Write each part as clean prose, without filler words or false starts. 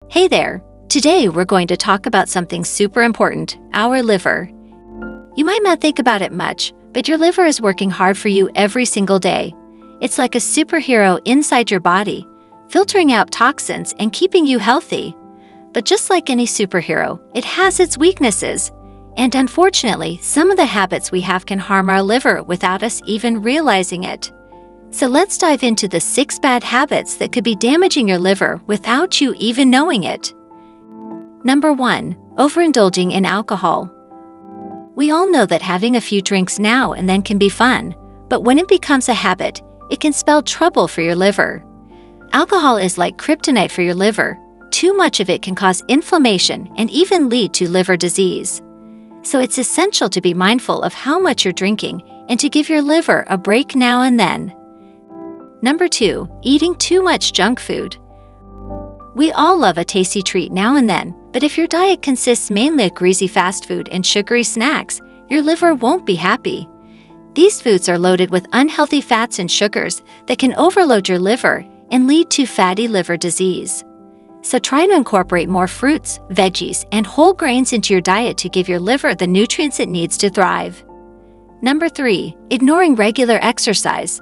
Hey there! Today we're going to talk about something super important, our liver. You might not think about it much, but your liver is working hard for you every single day. It's like a superhero inside your body, filtering out toxins and keeping you healthy. But just like any superhero, it has its weaknesses. And unfortunately, some of the habits we have can harm our liver without us even realizing it. So let's dive into the 6 bad habits that could be damaging your liver without you even knowing it. Number 1. Overindulging in alcohol. We all know that having a few drinks now and then can be fun, but when it becomes a habit, it can spell trouble for your liver. Alcohol is like kryptonite for your liver. Too much of it can cause inflammation and even lead to liver disease. So it's essential to be mindful of how much you're drinking and to give your liver a break now and then. Number 2. Eating too much junk food. We all love a tasty treat now and then, but if your diet consists mainly of greasy fast food and sugary snacks, your liver won't be happy. These foods are loaded with unhealthy fats and sugars that can overload your liver and lead to fatty liver disease. So try to incorporate more fruits, veggies, and whole grains into your diet to give your liver the nutrients it needs to thrive. Number 3. Ignoring regular exercise.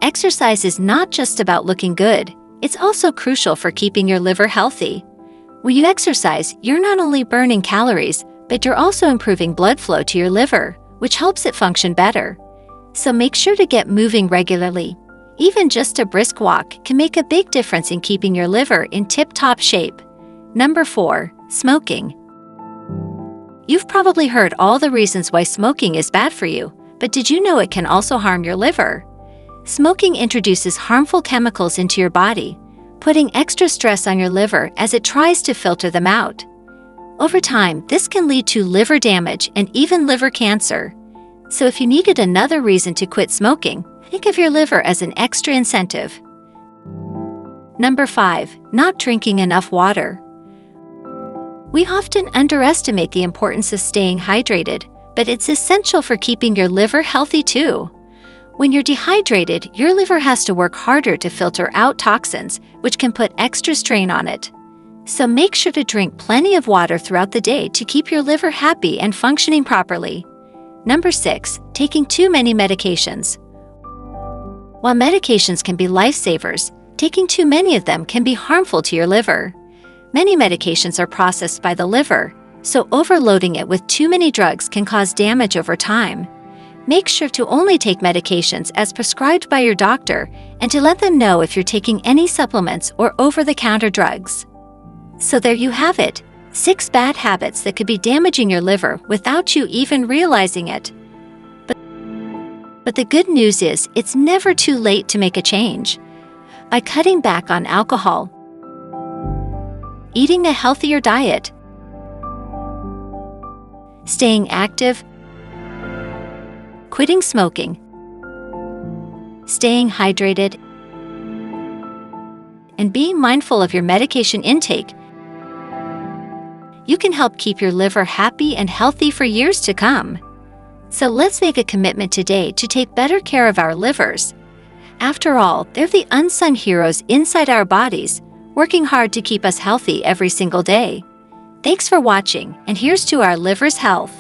Exercise is not just about looking good, it's also crucial for keeping your liver healthy. When you exercise, you're not only burning calories, but you're also improving blood flow to your liver, which helps it function better. So make sure to get moving regularly. Even just a brisk walk can make a big difference in keeping your liver in tip-top shape. Number 4. Smoking. You've probably heard all the reasons why smoking is bad for you, but did you know it can also harm your liver? Smoking introduces harmful chemicals into your body, putting extra stress on your liver as it tries to filter them out. Over time, this can lead to liver damage and even liver cancer. So if you needed another reason to quit smoking, think of your liver as an extra incentive. Number 5. Not drinking enough water. We often underestimate the importance of staying hydrated, but it's essential for keeping your liver healthy too. When you're dehydrated, your liver has to work harder to filter out toxins, which can put extra strain on it. So make sure to drink plenty of water throughout the day to keep your liver happy and functioning properly. Number 6. Taking too many medications. While medications can be lifesavers, taking too many of them can be harmful to your liver. Many medications are processed by the liver, so overloading it with too many drugs can cause damage over time. Make sure to only take medications as prescribed by your doctor and to let them know if you're taking any supplements or over-the-counter drugs. So there you have it, 6 bad habits that could be damaging your liver without you even realizing it. But the good news is, it's never too late to make a change. By cutting back on alcohol, eating a healthier diet, staying active, quitting smoking, staying hydrated, and being mindful of your medication intake, you can help keep your liver happy and healthy for years to come. So let's make a commitment today to take better care of our livers. After all, they're the unsung heroes inside our bodies, working hard to keep us healthy every single day. Thanks for watching, and here's to our liver's health.